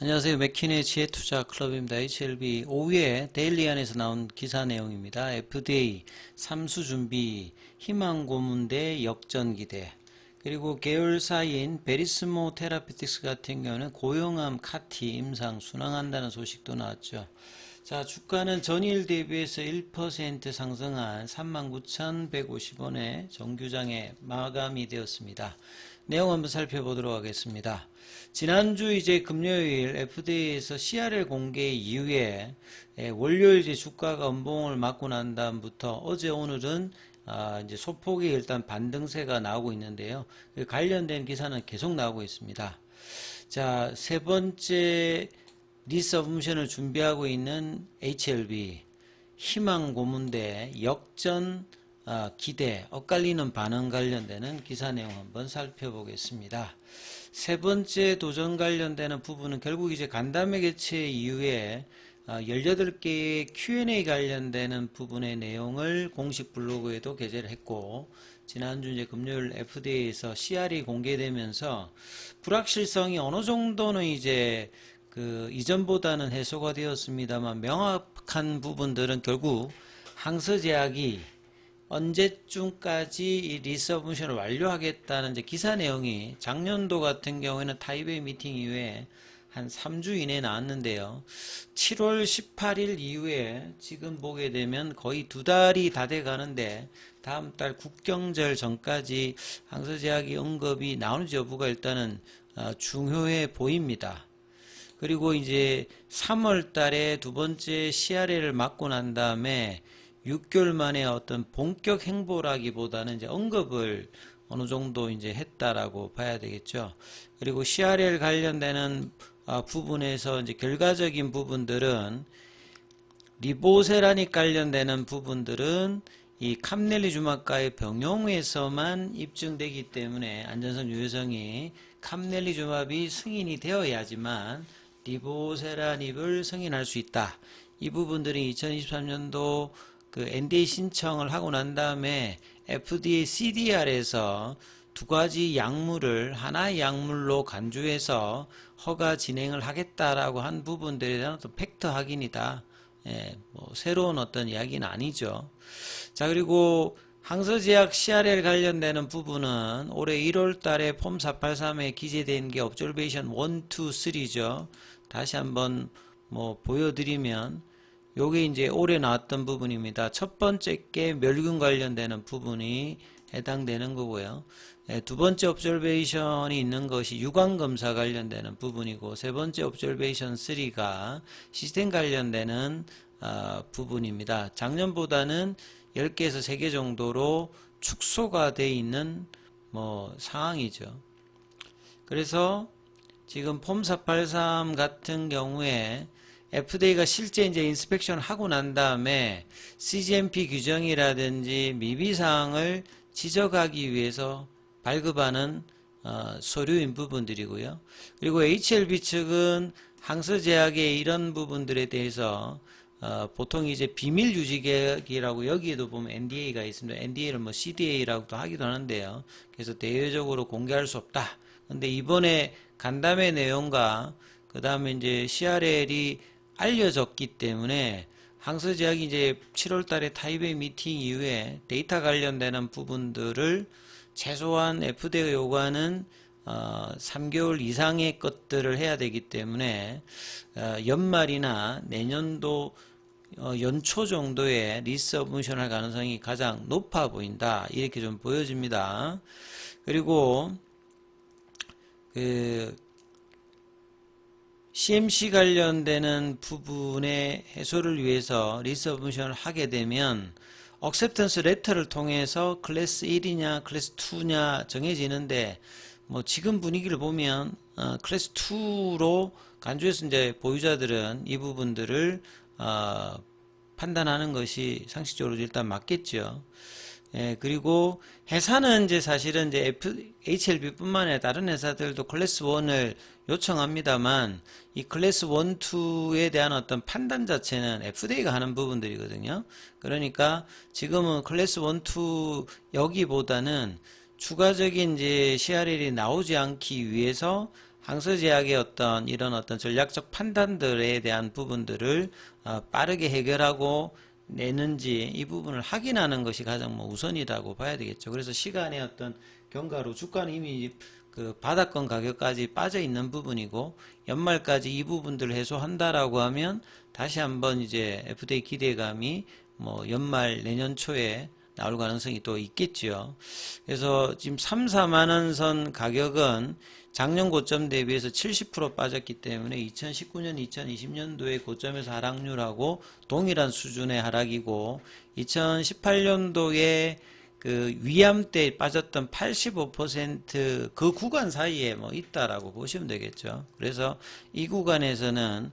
안녕하세요. 맥킨의 지혜투자 클럽입니다. HLB 5위에 데일리 안에서 나온 기사 내용입니다. FDA 삼수준비 희망고문대 역전기대. 그리고 계열사인 베리스모 테라피틱스 같은 경우는 고용암 카티 임상 순항한다는 소식도 나왔죠. 자, 주가는 전일 대비해서 1% 상승한 39,150원에 정규장에 마감이 되었습니다. 내용 한번 살펴보도록 하겠습니다. 지난주 이제 금요일 FDA에서 CRL 공개 이후에 월요일 이제 주가가 음봉을 맞고 난 다음부터 어제 오늘은 이제 소폭의 일단 반등세가 나오고 있는데요. 관련된 기사는 계속 나오고 있습니다. 자, 세 번째 리서브미션을 준비하고 있는 HLB 희망 고문대 역전 기대 엇갈리는 반응 관련되는 기사 내용 한번 살펴보겠습니다. 세 번째 도전 관련되는 부분은 결국 이제 간담회 개최 이후에 18개의 Q&A 관련되는 부분의 내용을 공식 블로그에도 게재를 했고, 지난주 이제 금요일 FDA에서 CR이 공개되면서 불확실성이 어느 정도는 이제 이전보다는 해소가 되었습니다만 명확한 부분들은 결국 항서제약이 언제쯤까지 이 리서브미션을 완료하겠다는 이제 기사 내용이 작년도 같은 경우에는 타이베이 미팅 이후에 한 3주 이내에 나왔는데요. 7월 18일 이후에 지금 보게 되면 거의 2달이 다 돼 가는데 다음 달 국경절 전까지 항서제약이 언급이 나오는지 여부가 일단은 중요해 보입니다. 그리고 이제 3월 달에 두 번째 CRL을 맞고 난 다음에 6개월 만에 어떤 본격 행보라기보다는 이제 언급을 어느 정도 이제 했다라고 봐야 되겠죠. 그리고 CRL 관련되는 부분에서 이제 결과적인 부분들은 리보세라닉 관련되는 부분들은 이 캄넬리주마카의 병용에서만 입증되기 때문에 안전성 유효성이 캄넬리주마비 승인이 되어야지만 리보세라닙을 승인할 수 있다. 이 부분들이 2023년도 NDA 신청을 하고 난 다음에 FDA CDR에서 두 가지 약물을 하나의 약물로 간주해서 허가 진행을 하겠다라고 한 부분들에 대한 어떤 팩트 확인이다. 새로운 어떤 이야기는 아니죠. 자, 그리고 항서제약 CRL 관련되는 부분은 올해 1월 달에 폼 483에 기재된 게 observation 1, 2, 3죠. 다시 한번 보여드리면 요게 이제 올해 나왔던 부분입니다. 첫 번째 게 멸균 관련되는 부분이 해당되는 거고요. 두 번째 observation이 있는 것이 유관검사 관련되는 부분이고, 세 번째 observation 3가 시스템 관련되는 부분입니다. 작년보다는 10개에서 3개 정도로 축소가 되어 있는 상황이죠. 그래서 지금 폼 483 같은 경우에 FDA가 실제 이제 인스펙션을 하고 난 다음에 CGMP 규정이라든지 미비사항을 지적하기 위해서 발급하는 서류인 부분들이고요. 그리고 HLB 측은 항서제약의 이런 부분들에 대해서 보통 이제 비밀 유지 계획이라고, 여기에도 보면 NDA가 있습니다. NDA를 CDA라고도 하기도 하는데요. 그래서 대외적으로 공개할 수 없다. 근데 이번에 간담회 내용과 그 다음에 이제 CRL이 알려졌기 때문에 항서제약이 이제 7월 달에 타이베이 미팅 이후에 데이터 관련되는 부분들을 최소한 FDA가 요구하는 3개월 이상의 것들을 해야 되기 때문에 연말이나 내년도 연초 정도에 리서브미션 할 가능성이 가장 높아 보인다. 이렇게 좀 보여집니다. 그리고 CMC 관련되는 부분의 해소를 위해서 리서브미션을 하게 되면 억셉턴스 레터를 통해서 클래스 1이냐 클래스 2냐 정해지는데, 지금 분위기를 보면 클래스 2로 간주해서 이제 보유자들은 이 부분들을 판단하는 것이 상식적으로 일단 맞겠죠. 그리고 회사는 이제 사실은 이제 HLB뿐만 아니라 다른 회사들도 클래스 1을 요청합니다만, 이 클래스 1, 2에 대한 어떤 판단 자체는 FDA가 하는 부분들이거든요. 그러니까 지금은 클래스 1, 2 여기보다는 추가적인 이제 CRL이 나오지 않기 위해서 항서제약의 이런 전략적 판단들에 대한 부분들을 빠르게 해결하고 내는지 이 부분을 확인하는 것이 가장 우선이라고 봐야 되겠죠. 그래서 시간의 경과로 주가는 이미 그 바닥권 가격까지 빠져 있는 부분이고 연말까지 이 부분들을 해소한다라고 하면 다시 한번 이제 FDA 기대감이 연말 내년 초에 나올 가능성이 또 있겠죠. 그래서 지금 3, 4만 원 선 가격은 작년 고점 대비해서 70% 빠졌기 때문에 2019년, 2020년도의 고점에서 하락률하고 동일한 수준의 하락이고 2018년도에 그 위암 때 빠졌던 85% 구간 사이에 있다라고 보시면 되겠죠. 그래서 이 구간에서는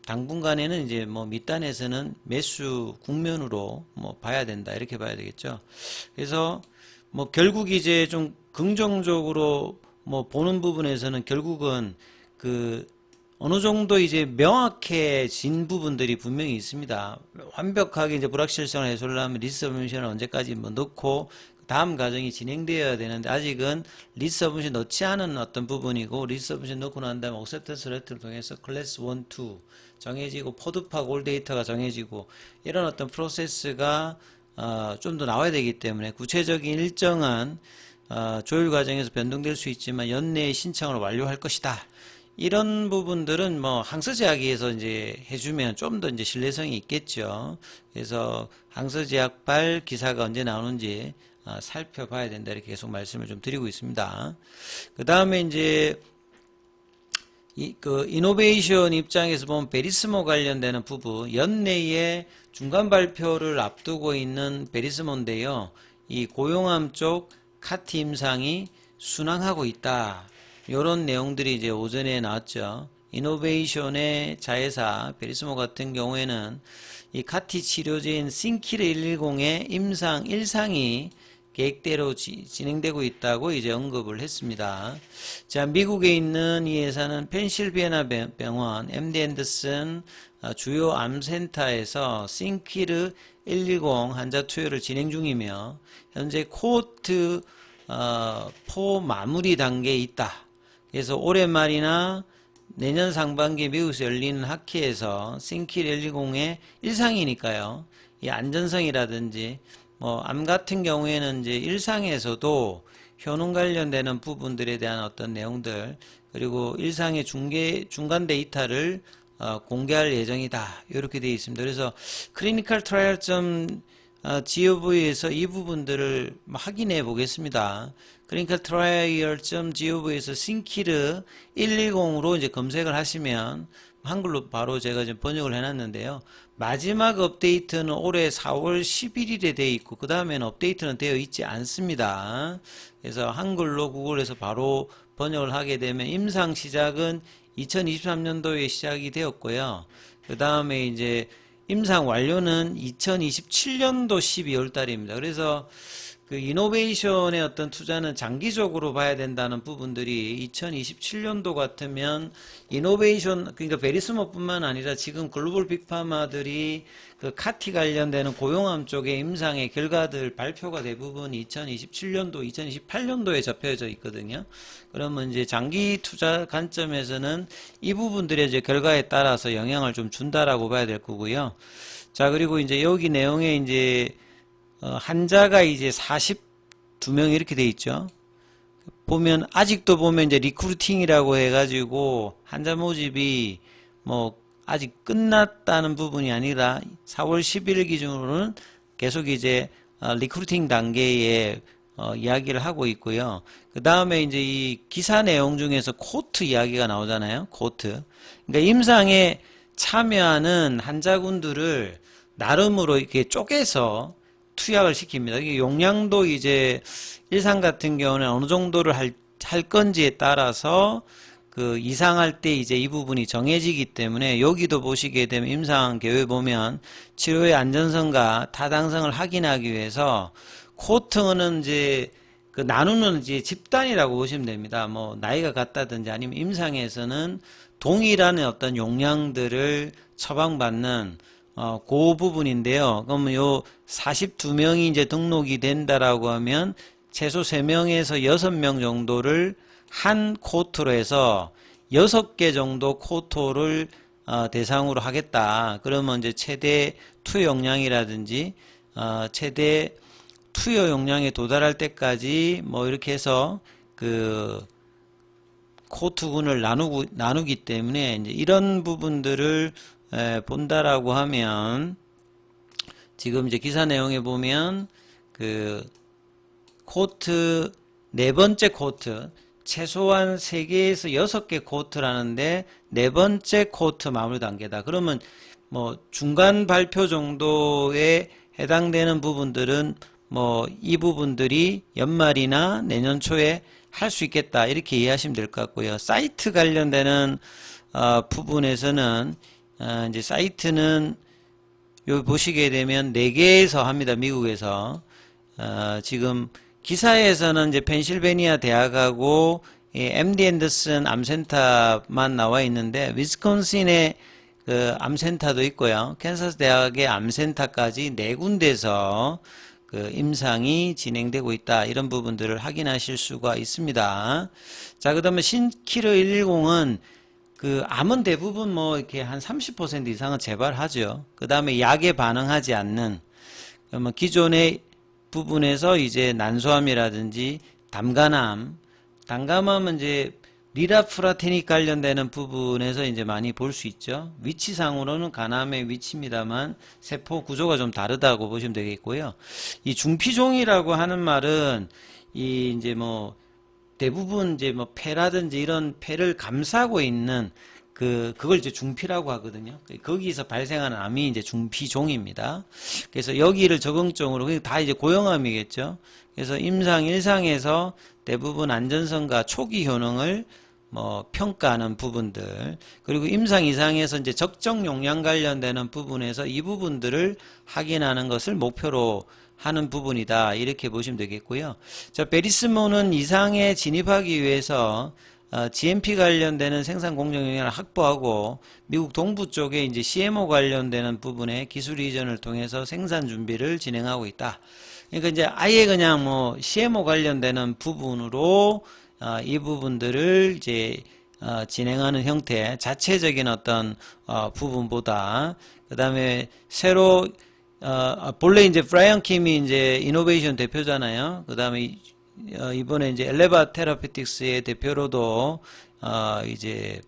당분간에는 이제 밑단에서는 매수 국면으로 봐야 된다 이렇게 봐야 되겠죠. 그래서 결국 이제 좀 긍정적으로 보는 부분에서는 결국은 어느 정도 이제 명확해진 부분들이 분명히 있습니다. 완벽하게 이제 불확실성을 해소하려면 리서브미션을 언제까지 넣고 다음 과정이 진행되어야 되는데 아직은 리서브미션 넣지 않은 부분이고 리서브미션 넣고 난 다음에 액셉턴스 레터를 통해서 클래스 1, 2 정해지고 포드파 올 데이터가 정해지고 이런 프로세스가 좀 더 나와야 되기 때문에 구체적인 일정한 조율 과정에서 변동될 수 있지만 연내에 신청을 완료할 것이다. 이런 부분들은 항서제약에서 이제 해주면 좀 더 이제 신뢰성이 있겠죠. 그래서 항서제약발 기사가 언제 나오는지 살펴봐야 된다 이렇게 계속 말씀을 좀 드리고 있습니다. 그 다음에 이제 이노베이션 입장에서 보면 베리스모 관련되는 부분 연내에 중간 발표를 앞두고 있는 베리스모인데요. 이 고용암 쪽 카티 임상이 순항하고 있다. 이런 내용들이 이제 오전에 나왔죠. 이노베이션의 자회사 베리스모 같은 경우에는 이 카티 치료제인 싱키르 110의 임상 1상이 계획대로 진행되고 있다고 이제 언급을 했습니다. 자, 미국에 있는 이 회사는 펜실베니아 병원 MD 앤더슨 주요 암센터에서 싱키르 110 환자 투여를 진행 중이며 현재 코호트 4 마무리 단계에 있다. 그래서 올해 말이나 내년 상반기에 미국에서 열리는 학회에서 싱키르 110의 1상이니까요. 이 안전성이라든지 암 같은 경우에는 이제 일상에서도 효능 관련되는 부분들에 대한 내용들 그리고 일상의 중간 데이터를 공개할 예정이다. 이렇게 되어 있습니다. 그래서 클리니컬 트라이얼 gov에서 이 부분들을 확인해 보겠습니다. 클리니컬 트라이얼 gov에서 싱키르 110으로 이제 검색을 하시면 한글로 바로 제가 지금 번역을 해놨는데요. 마지막 업데이트는 올해 4월 11일에 되어 있고 그 다음에는 업데이트는 되어 있지 않습니다. 그래서 한글로 구글에서 바로 번역을 하게 되면 임상 시작은 2023년도에 시작이 되었고요. 그 다음에 이제 임상 완료는 2027년도 12월 달입니다. 그래서 이노베이션의 투자는 장기적으로 봐야 된다는 부분들이 2027년도 같으면 이노베이션 그러니까 베리스모뿐만 아니라 지금 글로벌 빅파마들이 카티 관련되는 고용암 쪽의 임상의 결과들 발표가 대부분 2027년도, 2028년도에 접혀져 있거든요. 그러면 이제 장기 투자 관점에서는 이 부분들의 이제 결과에 따라서 영향을 좀 준다라고 봐야 될 거고요. 자, 그리고 이제 여기 내용에 이제 환자가 이제 42명 이렇게 돼 있죠. 아직도 보면 이제 리크루팅이라고 해가지고 환자 모집이 아직 끝났다는 부분이 아니라 4월 11일 기준으로는 계속 이제 리크루팅 단계에 이야기를 하고 있고요. 그 다음에 이제 이 기사 내용 중에서 코트 이야기가 나오잖아요. 코트. 그러니까 임상에 참여하는 환자군들을 나름으로 이렇게 쪼개서 투약을 시킵니다. 이게 용량도 이제 일상 같은 경우는 어느 정도를 할 건지에 따라서 이상할 때 이제 이 부분이 정해지기 때문에 여기도 보시게 되면 임상 계획 보면 치료의 안전성과 타당성을 확인하기 위해서 코트는 이제 나누는 이제 집단이라고 보시면 됩니다. 나이가 같다든지 아니면 임상에서는 동일한 용량들을 처방받는 그 부분인데요. 그러면 요 42명이 이제 등록이 된다라고 하면 최소 3명에서 6명 정도를 한 코토로 해서 6개 정도 코토를 대상으로 하겠다. 그러면 이제 최대 투여 용량이라든지 최대 투여 용량에 도달할 때까지 뭐 이렇게 해서 그 코트군을 나누기 때문에 이제 이런 부분들을 본다라고 하면 지금 이제 기사 내용에 보면 그 코트 네 번째 코트 최소한 3개에서 6개 코트라는데 네 번째 코트 마무리 단계다. 그러면 뭐 중간 발표 정도에 해당되는 부분들은 뭐 이 부분들이 연말이나 내년 초에 할 수 있겠다 이렇게 이해하시면 될 것 같고요. 사이트 관련되는 부분에서는 이제 사이트는 요 보시게 되면 4개에서 합니다. 미국에서 지금 기사에서는 이제 펜실베니아 대학하고 MD 앤더슨 암센터만 나와 있는데 위스콘신의 그 암센터도 있고요. 캔사스 대학의 암센터까지 4군데에서 그 임상이 진행되고 있다. 이런 부분들을 확인하실 수가 있습니다. 자, 그다음에 신키르 110은 그 암은 대부분 뭐 이렇게 한 30% 이상은 재발하죠. 그다음에 약에 반응하지 않는 그러면 기존의 부분에서 이제 난소암이라든지 담감암은 이제 리라프라테닉 관련되는 부분에서 이제 많이 볼 수 있죠. 위치상으로는 간암의 위치입니다만 세포 구조가 좀 다르다고 보시면 되겠고요. 이 중피종이라고 하는 말은 이 이제 뭐 대부분 이제 뭐 폐라든지 이런 폐를 감싸고 있는 그걸 이제 중피라고 하거든요. 거기서 발생하는 암이 이제 중피종입니다. 그래서 여기를 적응증으로 다 이제 고형암이겠죠. 그래서 임상 1상에서 대부분 안전성과 초기 효능을 뭐 평가하는 부분들, 그리고 임상 2상에서 이제 적정 용량 관련되는 부분에서 이 부분들을 확인하는 것을 목표로 하는 부분이다. 이렇게 보시면 되겠고요. 자, 베리스모는 이상에 진입하기 위해서 GMP 관련되는 생산 공정 영역을 확보하고 미국 동부 쪽에 이제 CMO 관련되는 부분에 기술 이전을 통해서 생산 준비를 진행하고 있다. 그러니까 이제 아예 그냥 뭐 CMO 관련되는 부분으로 이 부분들을 이제 진행하는 형태, 자체적인 어떤 부분보다 그 다음에 새로 본래 이제 브라이언 킴이 이제 이노베이션 대표잖아요. 그 다음에 이번에 이제 엘레바 테라피틱스의 대표로도 이제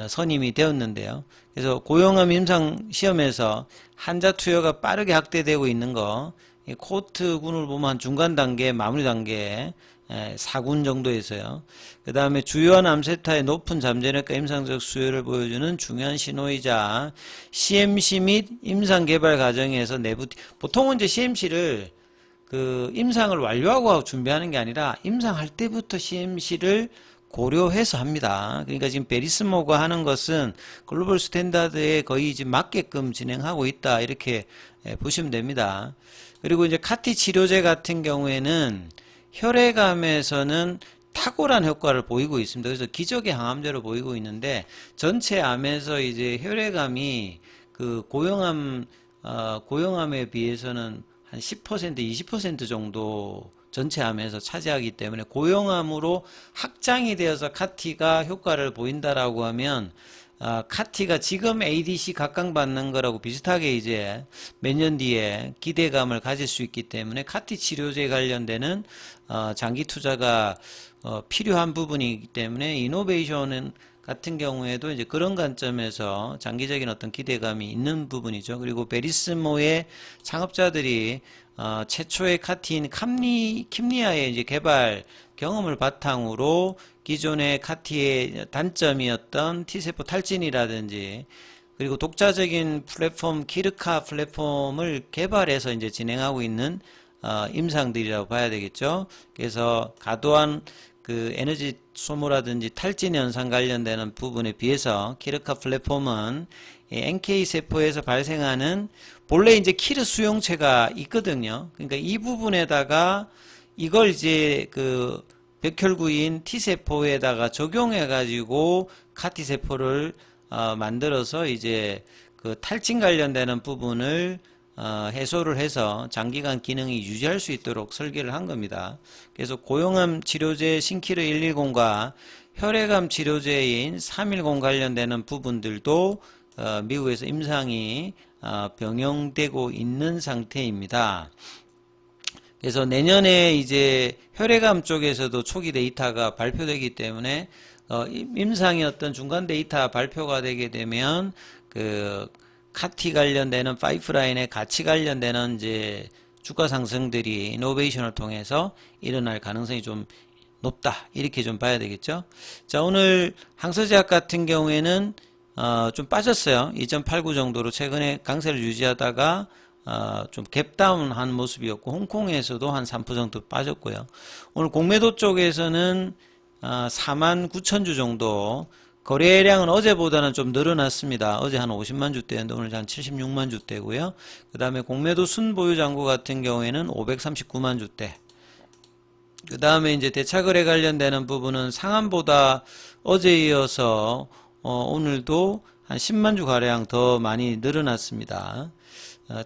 선임이 되었는데요. 그래서 고용암 임상 시험에서 환자 투여가 빠르게 확대되고 있는 거, 코트군을 보면 한 중간 단계, 마무리 단계 4군 정도에서요. 그 다음에 주요한 암세타의 높은 잠재력과 임상적 수요를 보여주는 중요한 신호이자 CMC 및 임상 개발 과정에서 내부 보통은 이제 CMC를 그 임상을 완료하고 준비하는 게 아니라 임상할 때부터 CMC를 고려해서 합니다. 그러니까 지금 베리스모가 하는 것은 글로벌 스탠다드에 거의 지금 맞게끔 진행하고 있다. 이렇게 보시면 됩니다. 그리고 이제 카티 치료제 같은 경우에는 혈액암에서는 탁월한 효과를 보이고 있습니다. 그래서 기적의 항암제로 보이고 있는데 전체 암에서 이제 혈액암이 그 고형암에 비해서는 한 10%, 20% 정도 전체 암에서 차지하기 때문에 고형암으로 확장이 되어서 카티가 효과를 보인다라고 하면 카티가 지금 ADC 각광받는 거라고 비슷하게 이제 몇 년 뒤에 기대감을 가질 수 있기 때문에 카티 치료제 관련되는 장기 투자가 필요한 부분이기 때문에 이노베이션 같은 경우에도 이제 그런 관점에서 장기적인 어떤 기대감이 있는 부분이죠. 그리고 베리스모의 창업자들이 최초의 카티인 킴리아의 이제 개발 경험을 바탕으로 기존의 카티의 단점이었던 T세포 탈진이라든지 그리고 독자적인 플랫폼 키르카 플랫폼을 개발해서 이제 진행하고 있는 임상들이라고 봐야 되겠죠. 그래서 과도한 그 에너지 소모라든지 탈진 현상 관련되는 부분에 비해서 키르카 플랫폼은 NK 세포에서 발생하는 본래 이제 키르 수용체가 있거든요. 그러니까 이 부분에다가 이걸 이제 그 백혈구인 T세포에다가 적용해 가지고 카티 세포를 만들어서 이제 그 탈진 관련되는 부분을 해소를 해서 장기간 기능이 유지할 수 있도록 설계를 한 겁니다. 그래서 고용암 치료제 신키르 110과 혈액암 치료제인 310 관련되는 부분들도 미국에서 임상이 병용되고 있는 상태입니다. 그래서 내년에 이제 혈액암 쪽에서도 초기 데이터가 발표되기 때문에 임상의 어떤 중간 데이터 발표가 되게 되면 그 카티 관련되는 파이프라인에 같이 관련되는 이제 주가 상승들이 이노베이션을 통해서 일어날 가능성이 좀 높다, 이렇게 좀 봐야 되겠죠. 자, 오늘 항서제약 같은 경우에는 좀 빠졌어요. 2.89 정도로 최근에 강세를 유지하다가 좀 갭다운한 모습이었고, 홍콩에서도 한 3% 정도 빠졌고요. 오늘 공매도 쪽에서는 49,000주 정도, 거래량은 어제보다는 좀 늘어났습니다. 어제 한 50만 주대였는데 오늘 한 76만 주대고요. 그 다음에 공매도 순보유 잔고 같은 경우에는 539만 주대. 그 다음에 이제 대차거래 관련되는 부분은 상한보다 어제에 이어서 오늘도 한 10만 주 가량 더 많이 늘어났습니다.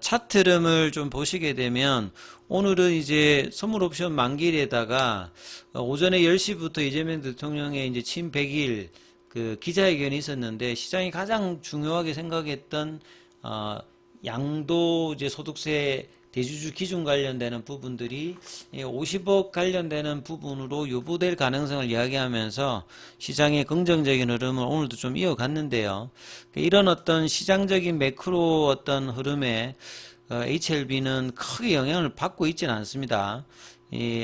차트 흐름을 좀 보시게 되면 오늘은 이제 선물 옵션 만기일에다가 오전에 10시부터 이재명 대통령의 이제 취임 100일 그 기자회견이 있었는데, 시장이 가장 중요하게 생각했던 양도 이제 소득세 대주주 기준 관련되는 부분들이 50억 관련되는 부분으로 유보될 가능성을 이야기하면서 시장의 긍정적인 흐름을 오늘도 좀 이어갔는데요. 이런 어떤 시장적인 매크로 어떤 흐름에 HLB는 크게 영향을 받고 있지는 않습니다.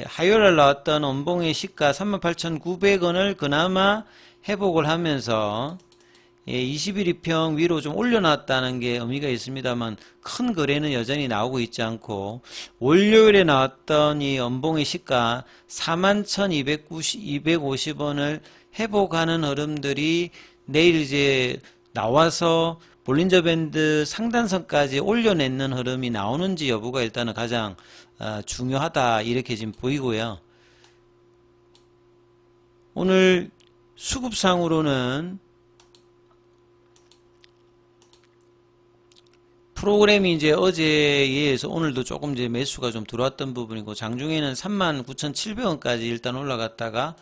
화요일날 나왔던 원봉의 시가 38,900원을 그나마 회복을 하면서 21 이평 위로 좀 올려놨다는 게 의미가 있습니다만, 큰 거래는 여전히 나오고 있지 않고, 월요일에 나왔던 이 연봉의 시가 41,250원을 회복하는 흐름들이 내일 이제 나와서 볼린저 밴드 상단선까지 올려내는 흐름이 나오는지 여부가 일단은 가장 중요하다, 이렇게 지금 보이고요. 오늘 수급상으로는 프로그램이 이제 어제에 의해서 오늘도 조금 이제 매수가 좀 들어왔던 부분이고, 장중에는 39,700원까지 일단 올라갔다가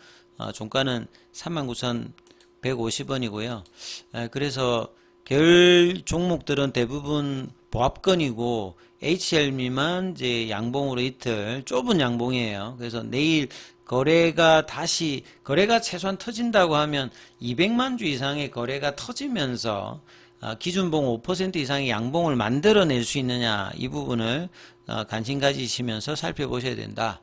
종가는 39,150원이고요. 그래서 계열 종목들은 대부분 보합권이고, HLB만 이제 양봉으로 이틀 좁은 양봉이에요. 그래서 내일 거래가 최소한 터진다고 하면 200만 주 이상의 거래가 터지면서 기준봉 5% 이상의 양봉을 만들어낼 수 있느냐, 이 부분을 관심 가지시면서 살펴보셔야 된다.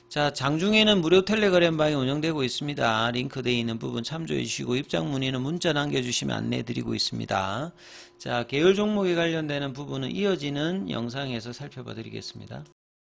자, 장중에는 무료 텔레그램방이 운영되고 있습니다. 링크되어 있는 부분 참조해 주시고, 입장 문의는 문자 남겨주시면 안내 드리고 있습니다. 자, 계열 종목에 관련되는 부분은 이어지는 영상에서 살펴봐 드리겠습니다.